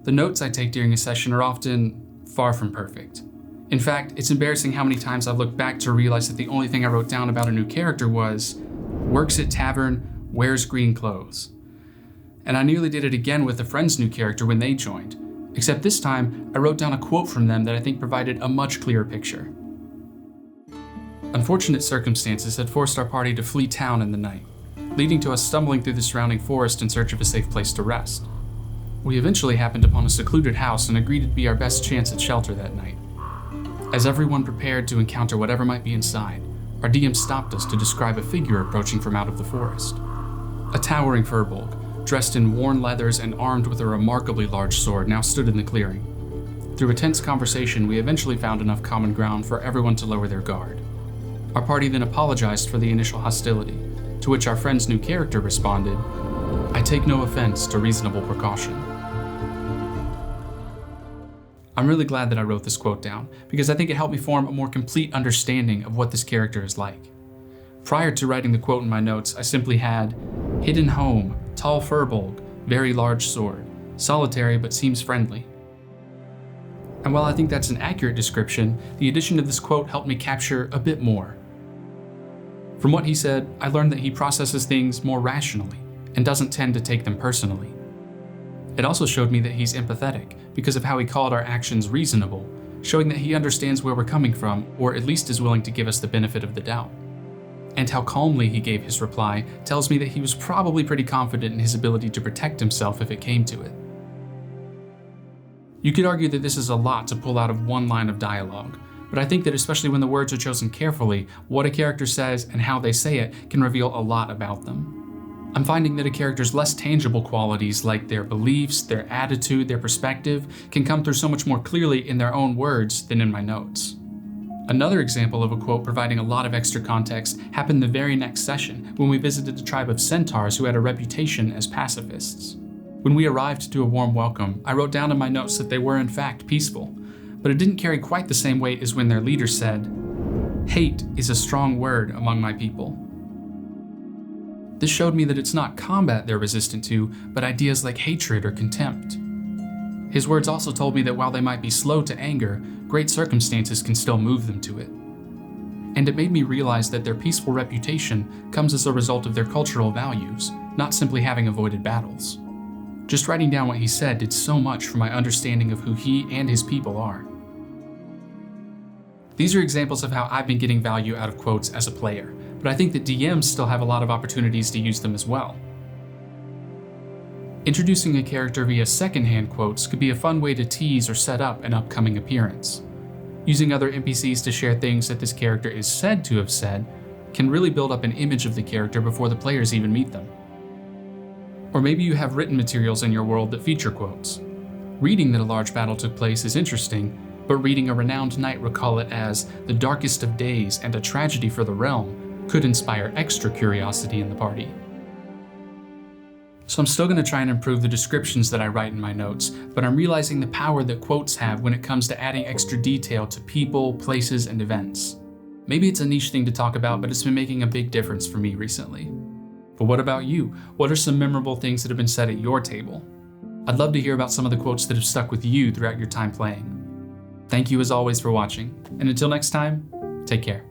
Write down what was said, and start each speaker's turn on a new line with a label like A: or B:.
A: The notes I take during a session are often far from perfect. In fact, it's embarrassing how many times I've looked back to realize that the only thing I wrote down about a new character was, works at Tavern, wears green clothes. And I nearly did it again with a friend's new character when they joined, except this time I wrote down a quote from them that I think provided a much clearer picture. Unfortunate circumstances had forced our party to flee town in the night, leading to us stumbling through the surrounding forest in search of a safe place to rest. We eventually happened upon a secluded house and agreed it'd be our best chance at shelter that night. As everyone prepared to encounter whatever might be inside, our DM stopped us to describe a figure approaching from out of the forest. A towering furbolg, dressed in worn leathers and armed with a remarkably large sword, now stood in the clearing. Through a tense conversation, we eventually found enough common ground for everyone to lower their guard. Our party then apologized for the initial hostility, to which our friend's new character responded, "I take no offense to reasonable precaution." I'm really glad that I wrote this quote down, because I think it helped me form a more complete understanding of what this character is like. Prior to writing the quote in my notes, I simply had, hidden home, tall furbolg, very large sword, solitary but seems friendly. And while I think that's an accurate description, the addition of this quote helped me capture a bit more. From what he said, I learned that he processes things more rationally and doesn't tend to take them personally. It also showed me that he's empathetic because of how he called our actions reasonable, showing that he understands where we're coming from, or at least is willing to give us the benefit of the doubt. And how calmly he gave his reply tells me that he was probably pretty confident in his ability to protect himself if it came to it. You could argue that this is a lot to pull out of one line of dialogue, but I think that especially when the words are chosen carefully, what a character says and how they say it can reveal a lot about them. I'm finding that a character's less tangible qualities like their beliefs, their attitude, their perspective can come through so much more clearly in their own words than in my notes. Another example of a quote providing a lot of extra context happened the very next session when we visited a tribe of centaurs who had a reputation as pacifists. When we arrived to a warm welcome, I wrote down in my notes that they were in fact peaceful, but it didn't carry quite the same weight as when their leader said, "Hate is a strong word among my people." This showed me that it's not combat they're resistant to, but ideas like hatred or contempt. His words also told me that while they might be slow to anger, great circumstances can still move them to it. And it made me realize that their peaceful reputation comes as a result of their cultural values, not simply having avoided battles. Just writing down what he said did so much for my understanding of who he and his people are. These are examples of how I've been getting value out of quotes as a player, but I think that DMs still have a lot of opportunities to use them as well. Introducing a character via secondhand quotes could be a fun way to tease or set up an upcoming appearance. Using other NPCs to share things that this character is said to have said can really build up an image of the character before the players even meet them. Or maybe you have written materials in your world that feature quotes. Reading that a large battle took place is interesting, but reading a renowned knight recall it as the darkest of days and a tragedy for the realm could inspire extra curiosity in the party. So I'm still going to try and improve the descriptions that I write in my notes, but I'm realizing the power that quotes have when it comes to adding extra detail to people, places, and events. Maybe it's a niche thing to talk about, but it's been making a big difference for me recently. But what about you? What are some memorable things that have been said at your table? I'd love to hear about some of the quotes that have stuck with you throughout your time playing. Thank you as always for watching, and until next time, take care.